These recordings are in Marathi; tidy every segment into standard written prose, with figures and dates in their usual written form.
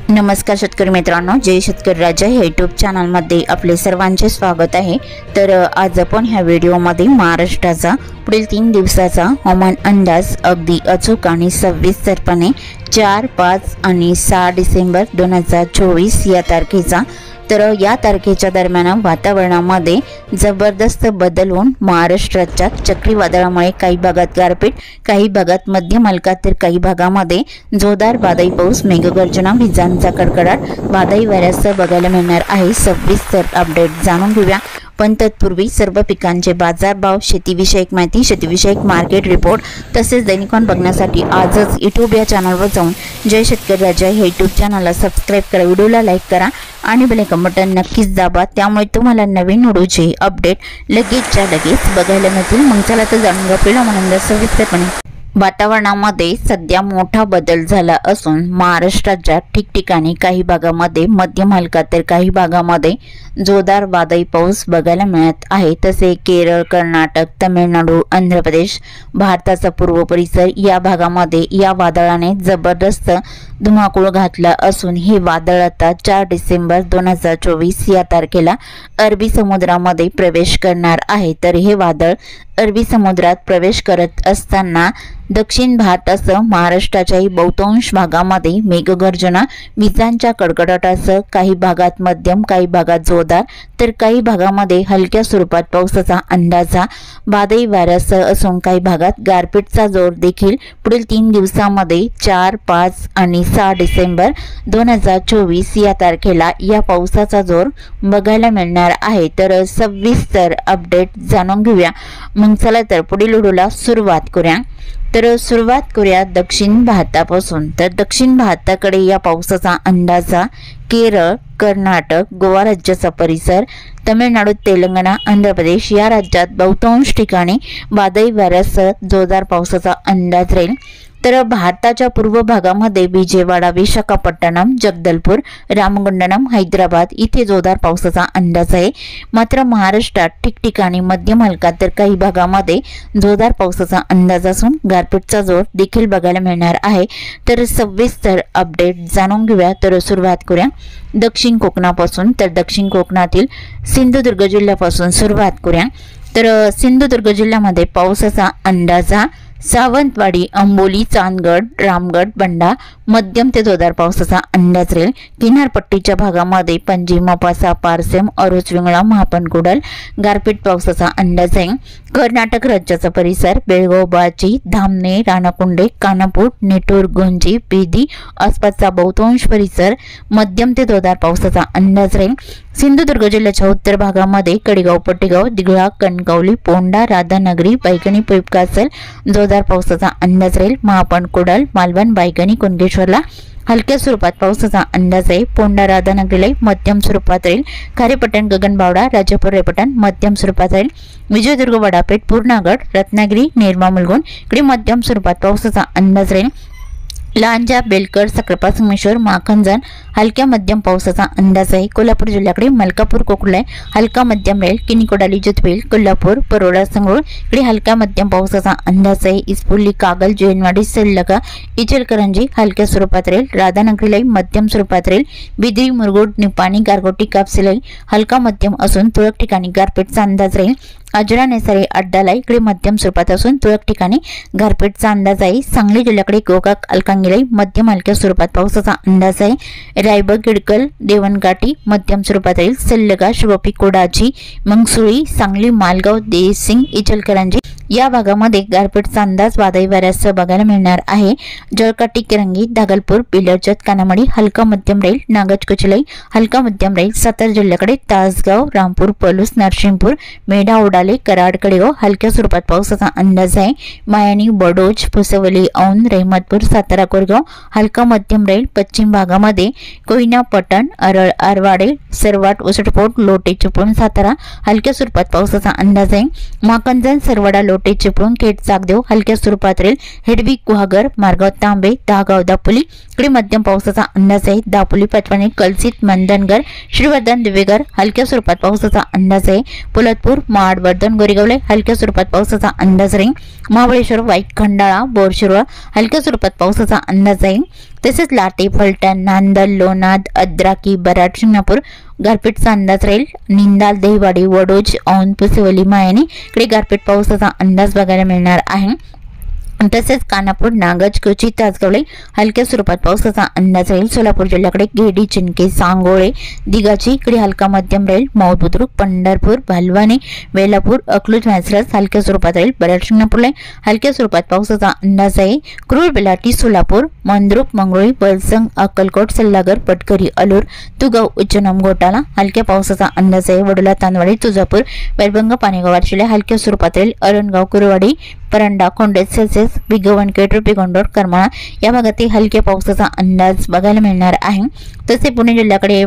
नमस्कार शेतकरी मित्रांनो, जय शेतकरी राजा या यूट्यूब चॅनलमध्ये आपले सर्वांचे स्वागत आहे। तर आज आपण ह्या व्हिडिओमध्ये महाराष्ट्राचा पुढील 3 दिवसाचा हवामान अंदाज अगदी अचूक आणि सविस्तरपणे 4, 5 आणि 6 डिसेंबर 2024 या तारखेचा तर या तारखेच्या दरम्यान वातावरणामध्ये जबरदस्त बदल होऊन महाराष्ट्राच्या चक्रीवादळामुळे काही भागात गारपीट, काही भागात मध्यम हलका तर काही भागामध्ये जोरदार वादळी पाऊस, मेघगर्जना, विजांचा कडकडाट, वादळी वाऱ्यासह बघायला मिळणार आहे। सविस्तर अपडेट जाणून घेऊया। पण तत्पूर्वी सर्व पिकांचे बाजारभाव, शेतीविषयक माहिती, शेतीविषयक मार्केट रिपोर्ट तसेच दैनिकवान बघण्यासाठी आजच यूट्यूब या चॅनलवर जाऊन जय शेतकरी राजा हे यूट्यूब चॅनलला सबस्क्राइब करा, व्हिडिओला लाईक करा आणि बेल आयकॉन बटन नक्कीच दाबा, त्यामुळे तुम्हाला नवीन व्हिडिओचे अपडेट लगेचच्या लगेच बघायला मिळतील। मग चला तर जाणून घेऊया पहिला म्हणून सविस्तरपणे। वातावरणामध्ये सध्या मोठा बदल झाला असून महाराष्ट्राच्या ठिकठिकाणी काही भागामध्ये मध्यम हलका तर काही भागामध्ये जोरदार वादळी पाऊस बघायला मिळत आहे। तसे केरळ, कर्नाटक, तामिळनाडू, आंध्र प्रदेश, भारताचा पूर्व परिसर या भागामध्ये या वादळाने जबरदस्त धुमाकूळ घातला असून हे वादळ आता 4 डिसेंबर 2024 या तारखेला अरबी समुद्रामध्ये प्रवेश करणार आहे। तर हे वादळ अरबी समुद्रात प्रवेश करत असताना दक्षिण भारतासह महाराष्ट्राच्याही बहुतांश भागामध्ये मेघगर्जना, विजांच्या कडकडाटासह काही भागात मध्यम, काही भागात जोरदार तर काही भागामध्ये हलक्या स्वरूपात पावसाचा अंदाज वादळी वाऱ्यासह असून काही भागात गारपीटचा जोर देखील पुढील 3 दिवसांमध्ये 4, 5 आणि 6 डिसेंबर 2024 या तारखेला या पावसाचा जोर बघायला मिळणार आहे। तर सविस्तर अपडेट जाणून घेऊया। मग चला तर पुढील व्हिडिओला सुरुवात करूया। तर सुरुवात करूया दक्षिण भारतापासून। तर दक्षिण भारताकडे या पावसाचा अंदाज केरळ, कर्नाटक, गोवा राज्याचा परिसर, तमिळनाडू, तेलंगणा, आंध्र प्रदेश या राज्यात बहुतांश ठिकाणी वादळी वाऱ्यासह जोरदार पावसाचा अंदाज राहील। तर भारताच्या पूर्व भागामध्ये विजयवाडा, विशाखापट्टणम, जगदलपूर, रामगुंडम, हैदराबाद इथे जोरदार पावसाचा अंदाज आहे। मात्र महाराष्ट्रात ठिकठिकाणी मध्यम हलका तर काही भागामध्ये जोरदार पावसाचा अंदाज असून गारपीटचा जोर देखील बघायला मिळणार आहे। तर सविस्तर अपडेट जाणून घेऊया। तर सुरुवात करूया दक्षिण कोकणापासून। तर दक्षिण कोकणातील सिंधुदुर्ग जिल्ह्यापासून सुरुवात करूया। तर सिंधुदुर्ग जिल्ह्यामध्ये पावसाचा अंदाज सावंतवाडी, अंबोली, चांदगड, रामगड, बंडा मध्यम ते जोरदार पावसाचा अंदाज राहील। किनारपट्टीच्या भागामध्ये पणजी, मोपासा, पारसेम, अरोच, विंगळा, महापणकुडल गारपीट पावसाचा अंदाज आहे। कर्नाटक राज्याचा परिसर बेळगाव, बाची, धामणे, राणाकुंडे, कानापूर, नेटूर, गुंजी, बेदी आसपासचा बहुतांश परिसर मध्यम ते जोरदार पावसाचा अंदाज राहील। सिंधुदुर्ग जिल्ह्याच्या उत्तर भागामध्ये कडेगाव, पट्टेगाव, दिघळा, कणकवली, पोंडा, राधानगरी, पैठणी, पिंपकासल जोरदार पावसाचा अंदाज राहील। महापणकुडल, मालवण, बायगणी, कुणकेश्वरला हलक्या स्वरूपात पावसाचा अंदाज आहे। पोंडा, राधानगरीला मध्यम स्वरूपात राहील। खारेपटण, गगनबावडा, राजापूर, रेपटण मध्यम स्वरूपात राहील। विजयदुर्ग, वडापेठ, पूर्णागड, रत्नागिरी, नेरवा, मुलगुण इकडे मध्यम स्वरूपात पावसाचा अंदाज राहील। लांजा, बेलकर, सक्रापा, संगमेश्वर, माखनजन हलक्या मध्यम पावसाचा अंदाज आहे। कोल्हापूर जिल्ह्याकडे मलकापूर, कोकळे हलका मध्यम राहील। किनीकोडाली, जुतवेल, कोल्हापूर, परोडा, संगरूळ इकडे हलका मध्यम पावसाचा अंदाज आहे। इस्पुर्ली, कागल, जैनवाडी, सल्लगा, इचलकरंजी हलक्या स्वरूपात राहील। राधानगरीला मध्यम स्वरूपात राहील। बिद्री, मुरगुड, निपाणी, गारगोटी, कापसिलाई हलका मध्यम असून तुरळक ठिकाणी गारपीटचा अंदाज राहील। आजरा, नेसारे, अड्डाला इकडे मध्यम स्वरूपात असून तुरळक ठिकाणी गारपीटचा अंदाज आहे। सांगली जिल्ह्याकडे गोकाक, अलकांगिलाई मध्यम हलक्या स्वरूपात पावसाचा अंदाज आहे। रायबग, गिडकल, देवणगाठी मध्यम स्वरूपात राहील। सल्लगा, शिवपी, कोडाची, मंगसुळी, सांगली, मालगाव, देसिंग, इचलकरंजी या भागामध्ये गारपीटचा अंदाज वादळी वाऱ्यासह बघायला मिळणार आहे। जळकाटी, किरंगी, दागलपूर, बिलरजत, कानामडी हलका मध्यम राहील। नागज, कुचलाई हलका मध्यम राहील। सातारा जिल्ह्याकडे तासगाव, रामपूर, पलूस, नरसिंहपूर, मेढा, ओडाले, कराड, कडेगाव हलक्या स्वरूपात पावसाचा अंदाज आहे। मायानी, बडोज, पुसवली, औंध, रहमतपूर, सातारा, कोरगाव हलका मध्यम राहील। पश्चिम भागामध्ये कोयना, पटण, अरळ, आरवाडे, सरवाट, उसटपोट, लोटे, चिपळूण, सातारा हलक्या स्वरूपात पावसाचा अंदाज आहे। माकंजन, सरवडा, लोटे, चिपळूण, खेड, चाकदेव हलक्या स्वरूपात राहील। हेडवी, गुहागर, मारगाव, तांबे, दहागाव, दापोली इकडे मध्यम पावसाचा अंदाज आहे। दापोली, पटवाणी, कलसीत, मंदनगर, श्रीवर्धन, दिवेगर हलक्या स्वरूपात पावसाचा अंदाज आहे। पोलादपूर, माड, वर्धन, गोरेगावले हलक्या स्वरूपात पावसाचा अंदाज राहील। महाबळेश्वर, वाईक, खंडाळा, बोरशिरोळ हलक्या स्वरूपात पावसाचा अंदाज आहे। तसेच लाटे, फलटण, नांदल, लोणाद, अद्राकी, बराड, शिंगणापूर गारपीटचा अंदाज राहील। निंदाल, दहिवाडी, वडोज, औंध, पुसेवली, मायनी इकडे गारपीट पावसाचा अंदाज बघायला मिळणार आहे। तसेच कानापूर, नागज, कोची, तासगावले हलक्या स्वरूपात पावसाचा अंदाज राहील। सोलापूर जिल्ह्याकडे गेडी, चिंके, सांगोळे, दिगाची इकडे हलका मध्यम राहील। मौद, बुद्रुक, पंढरपूर, भालवानी, वेलापूर, अकलूज, म्हैसरस हलक्या स्वरूपात राहील। बराड, शिंगणापूरला हलक्या स्वरूपात पावसाचा अंदाज आहे। क्रूर, बेलाटी, सोलापूर, मंद्रुप, मंगळी, वलसंग, अक्कलकोट, सल्लागर, पटकरी, अलूर, तुगाव, उच्चनम, घोटाला हलक्या पावसाचा अंदाज आहे। वडोला, तांदवाडी, तुळजापूर, वैरभंग, पाणेगाव, वारशिला हलक्या स्वरूपात राहील। अरणगाव, कुरवाडी, परंडा, खोंडेत, सेल्सियस, बिगवण, केटरुपी, गोंडोर, करमाळा या भागातील हलक्या पावसाचा अंदाज बघायला मिळणार आहे। तसे पुणे जिल्ह्याकडे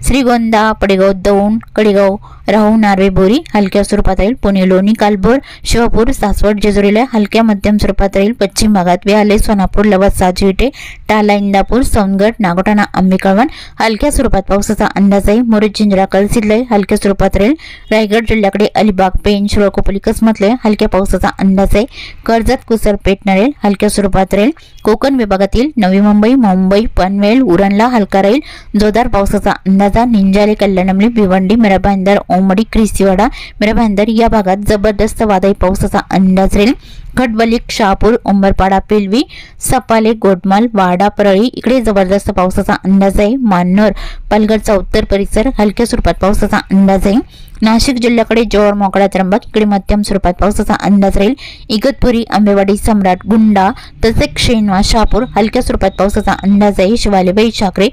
श्रीगोंदा, पडेगाव, दौंड, कडेगाव, राहू, नार्वे, बोरी हलक्या स्वरूपात राहील। पुणे, लोणी, कालभोर, शिवापूर, सासवड, जेजुरीला हलक्या मध्यम स्वरूपात राहील। पश्चिम भागात वेहाले, सोनापूर, लवत, साजिविटे, टाला, इंदापूर, सौंदगड, नागोठाणा, आंबेकळवण हलक्या स्वरूपात पावसाचा अंदाज आहे। मोरज, जिंजरा, कलसिद्ले हलक्या स्वरूपात राहील। रायगड जिल्ह्याकडे अलिबाग, पेण, शिरोळकोपली, कसमतले हलक्या पावसाचा अंदाज आहे। कर्जत, कुसरपेट, नरेल हलक्या स्वरूपात राहील। कोकण विभागातील नवी मुंबई, मुंबई, पनवेल, उरणला हलका राहील। जोरदार पावसाचा अंदाज। निंजाले, कल्याणमली, भिवंडी, मिराभाईंदर, ओमडी, क्रिसिवाडा, मिराभाईंदर या भागात जबरदस्त वादळी पावसाचा अंदाज राहील। खडबली, शहापूर, उंबरपाडा, पिलवी, सपाले, गोडमाल, वाडा, परळी इकडे जबरदस्त पावसाचा अंदाज आहे। मान्नर, पालघरचा उत्तर परिसर हलक्या स्वरूपात पावसाचा अंदाज आहे। नाशिक जिल्ह्याकडे जोर, मोकळा, त्र्यंबक इकडे मध्यम स्वरूपात पावसाचा अंदाज राहील। इगतपुरी, आंबेवाडी, सम्राट, गुंडा तसेच शेनवा, शहापूर हलक्या स्वरूपात पावसाचा अंदाज आहे। शिवाले, बैशाखरे,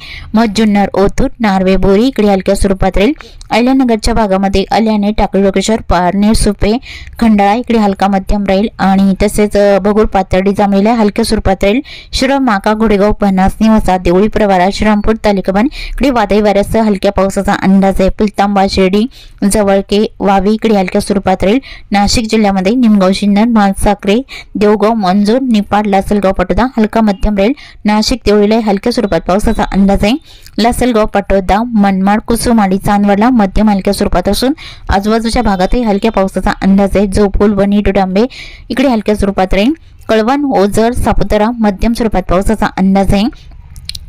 जुन्नर, ओतूर, नार्वे, बोरी इकडे हलक्या स्वरूपात राहील। अहिल्यानगरच्या भागामध्ये अल्याने, टाकळी, लोकेश्वर, पारनेर, सुपे, खंडाळा इकडे हलका मध्यम राहील आणि तसेच बगूर, पाथर्डी, जांभळीला हलक्या स्वरूपात राहील। शिरोळ, माका, घोडेगाव, पन्हास, निवासा, देवळी, प्रवारा, श्रीरामपूर, तालिकाबान इकडे वादळी वाऱ्यासह हलक्या पावसाचा अंदाज आहे। पिलतांबा, शिर्डी, जवळके, वावी इकडे हलक्या स्वरूपात राहील। नाशिक जिल्ह्यामध्ये निमगाव, सिन्नर, मालसाखरे, देवगाव, मंजूर, निपाड, लासलगाव, पटोदा हलका मध्यम राहील। नाशिक, देवळीला हलक्या स्वरूपात पावसाचा अंदाज आहे। लासलगाव, पटोदा, मनमाड, कुसुमाडी, चांदवडला मध्यम हलक्या स्वरूपात असून आजूबाजूच्या भागातही हलक्या पावसाचा अंदाज आहे। जोपूल, वणी, डोडांबे इकडे हलक्या स्वरूपात राहील। कळवण, ओझर, सापुतारा मध्यम स्वरूपात पावसाचा अंदाज आहे।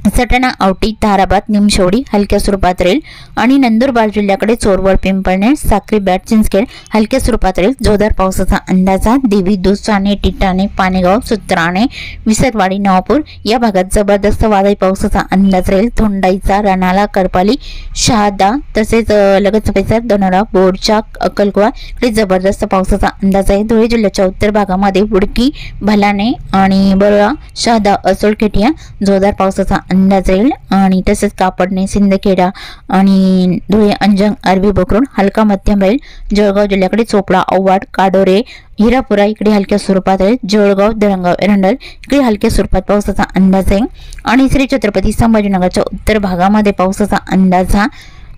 सटाणा, आवटी, ताराबाद, निमशेवडी हलक्या स्वरूपात राहील आणि नंदुरबार जिल्ह्याकडे चोरवड, पिंपळनेर, साक्री, बॅट, चिंचखेड हलक्या स्वरूपात राहील। जोरदार पावसाचा अंदाज। देवी, दुसाने, टिटाणे, पाणेगाव, सुत्राणे, विसरवाडी, नवापूर या भागात जबरदस्त वादळी पावसाचा अंदाज राहील। धोंडाईचा, रणाला, करपाली, शहादा तसेच लगतचा परिसर, दोनोरा, बोरचा, अक्कलकोवा इकडे जबरदस्त पावसाचा अंदाज आहे। धुळे जिल्ह्याच्या उत्तर भागामध्ये बुडकी, भलाणे आणि बरोळा, शहादा, असोल, खेटिया जोरदार पावसाचा अंदाज राहील आणि तसेच कापडणे, सिंदखेडा आणि धुळे, अंजंग, अरबी, बोकरून हलका मध्यम राहील। जळगाव जिल्ह्याकडे चोपडा, औवाड, काडोरे, हिरापुरा इकडे हलक्या स्वरूपात राहील। जळगाव, धरणगाव, एरंडल इकडे हलक्या स्वरूपात पावसाचा अंदाज आहे आणि श्री छत्रपती संभाजीनगरच्या उत्तर भागामध्ये पावसाचा अंदाज हा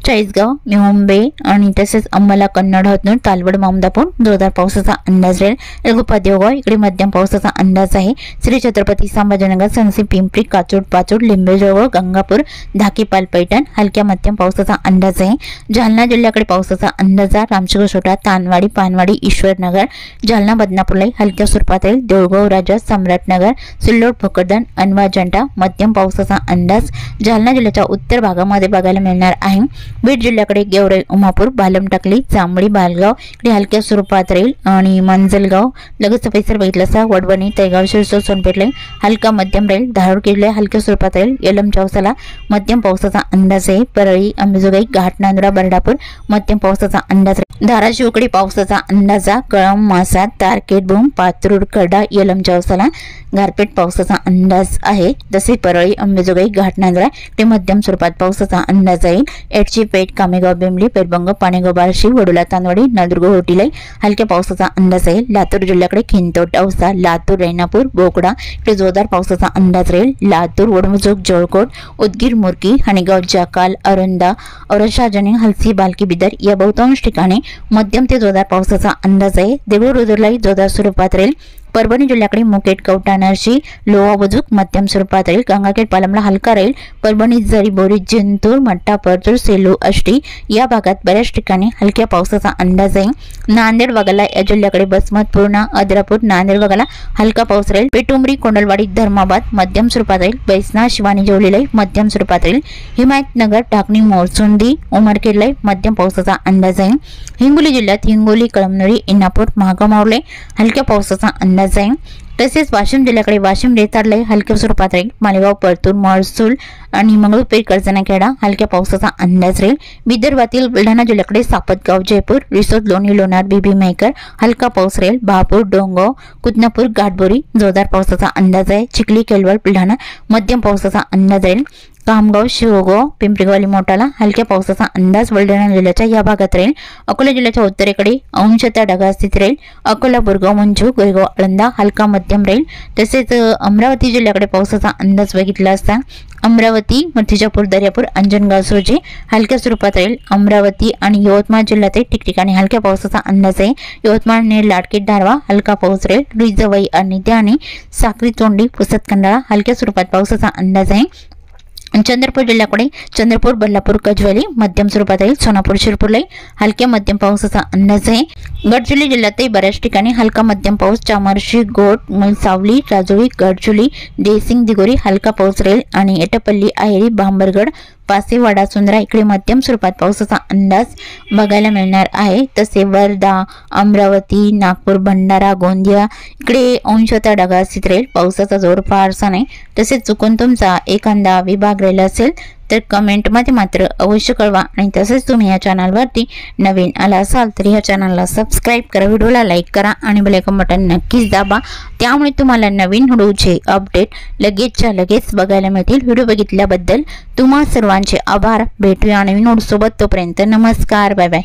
चाळीसगाव, मुंबई आणि तसेच अंमला, कन्नड, हतनूर, तालवड, मामदापूर जोरदार पावसाचा अंदाज राहील। एलगुप्पा, देवगाव इकडे मध्यम पावसाचा अंदाज आहे। श्री छत्रपती संभाजीनगर, सनसी, पिंपरी, काचोड, पाचोड, लिंबेजवळ, गंगापूर, धाकीपाल, पैठण हलक्या मध्यम पावसाचा अंदाज आहे। जालना जिल्ह्याकडे पावसाचा अंदाज आहे। रामशेर, छोटा, तानवाडी, पानवाडी, ईश्वरनगर, जालना, बदनापूरला हलक्या स्वरूपात राहील। देऊळगाव, राजा, सम्राटनगर, सिल्लोड, भोकरदन, अनवा, जंटा मध्यम पावसाचा अंदाज जालना जिल्ह्याच्या उत्तर भागामध्ये बघायला मिळणार आहे। बीड जिल्ह्याकडे गेवराई, उमापूर, बालम, टाकली, जांभळी, बालगाव इकडे हलक्या स्वरूपात राहील आणि मंजलगाव लगतचा परिसर बघितलासा, वडवणी, तळेगाव, शिरसोड, सोनपेठला हलका मध्यम राहील। धारूर किल्ले हलक्या स्वरूपात राहील। येलम, चौसाला मध्यम पावसाचा अंदाज आहे। परळी, अंबेजोगाई, घाट, नांदुरा, बर्डापूर मध्यम पावसाचा अंदाज आहे। धाराशिवकडे पावसाचा अंदाज। कळंब, मासा, तारकेट, भूम, पात्रूड, कडा, येलम, चौसाला गारपीट पावसाचा अंदाज आहे। तसे परळी, अंबेजोगाई, घाट, नांदुरा ते मध्यम स्वरूपात पावसाचा अंदाज आहे। एडची, पेठ, कामेगाव, बेंबली, पेरबंग, पाणेगाव, बार्शी, वडोला, तांदवाडी, नंदुरगाव, होटीला हलक्या पावसाचा अंदाज आहे। लातूर जिल्ह्याकडे खिंतोट, औसा, लातूर, रेणापूर, बोकडा इकडे जोरदार पावसाचा अंदाज राहील। लातूर, वडमुजोग, जळकोट, उदगीर, मुरकी, हणेगाव, जाकाल, अरुंदा, औरशाजनी, हलसी, बालकी, बिदर या बहुतांश ठिकाणी मध्यम ते जोरदार पावसाचा अंदाज आहे। देऊळ, रुद्रलाई जोरदार स्वरूपात राहील। परभणी जिल्ह्याकडे मुखेड कवठा नरशी लोहा बुजुक मध्यम स्वरूपात राहील। गंगाखेड पालमला हलका राहील। परभणी जरी बोरी जिंतूर मट्टा परतूर सेलू आष्टी या भागात बऱ्याच ठिकाणी हलक्या पावसाचा अंदाज आहे। नांदेड वगळता या जिल्ह्याकडे बसमत पूर्णा अद्रापूर नांदेड वगळता हलका पाऊस राहील। पेटुंबरी कोंडलवाडी धर्माबाद मध्यम स्वरूपात राहील। बैसना शिवानी जेवलेला मध्यम स्वरूपात राहील। हिमायतनगर टाकणी मोरचुंदी उमरखेडला मध्यम पावसाचा अंदाज आहे। हिंगोली जिल्ह्यात हिंगोली कळमनुरी इंदापूर महागामावले हलक्या पावसाचा अंदाज आहे। तसेच वाशिम जिल्ह्याकडे वाशिम रेताडला हलक्या स्वरूपात राहील। मालेगाव परतूर महसूल आणि मंगळूरपेठ कर्जनाखेडा हलक्या पावसाचा अंदाज राहील। विदर्भातील बुलढाणा जिल्ह्याकडे सापतगाव जयपूर रिसोद लोणी लोणार बीबी मेकर हलका पाऊस राहील। बहापूर डोंगो कुतनापूर घाटबोरी जोरदार पावसाचा अंदाज आहे। चिखली केलवड बुलढाणा मध्यम पावसाचा अंदाज राहील। कामगाव शिवगाव पिंपरीगवाली मोठाला हलक्या पावसाचा अंदाज बुलढाणा जिल्ह्याच्या या भागात राहील। अकोला जिल्ह्याच्या उत्तरेकडे अंशतः ढगाळ स्थिती राहील। अकोला बोरगाव मंचू गोरेगाव आळंदा हलका मध्यम राहील। तसेच अमरावती जिल्ह्याकडे पावसाचा अंदाज बघितला असता अमरावती मूर्तिजापूर दर्यापूर अंजनगाव सोजे हलक्या स्वरूपात राहील। अमरावती आणि यवतमाळ जिल्ह्यात ठिकठिकाणी हलक्या पावसाचा अंदाज आहे। यवतमाळ नेर लाडकी धारवा हलका पाऊस राहील। रिजवई आणि त्याने साक्री तोंडी पुसद खंडाळा हलक्या स्वरूपात पावसाचा अंदाज आहे। चंद्रपूर जिल्ह्याकडे चंद्रपूर बल्लापूर कजवाली मध्यम स्वरूपात राहील। सोनापूर शिरपूरला हलक्या मध्यम पावसाचा अंदाज आहे। गडचिरोली जिल्ह्यातही बऱ्याच ठिकाणी हलका मध्यम पाऊस। चामर्शी गोट सावली राजोळी गडचिरोली देसिंग दिगोरी हलका पाऊस राहील आणि एटपल्ली आहेरी बांबरगड पासेवाडा सुंदरा इकडे मध्यम स्वरूपात पावसाचा अंदाज बघायला मिळणार आहे। तसे वर्धा अमरावती नागपूर भंडारा गोंदिया इकडे अंशतः ढगाळ स्थिती राहील। पावसाचा जोर फारसा नाही। तसेच चुकून तुमचा एखादा विभाग राहिला असेल तर कमेंटमध्ये मात्र अवश्य कळवा। आणि तसेच तुम्ही या चॅनलवरती नवीन आला असाल तर या चॅनलला सबस्क्राईब करा, व्हिडिओला लाईक करा आणि बेल आयकॉन बटन नक्कीच दाबा। त्यामुळे तुम्हाला नवीन व्हिडिओचे अपडेट लगेचच्या लगेच बघायला मिळतील। व्हिडिओ बघितल्याबद्दल तुम्हा सर्वांचे आभार। भेटूया नवीन व्हिडिओ सोबत, तोपर्यंत नमस्कार, बाय बाय।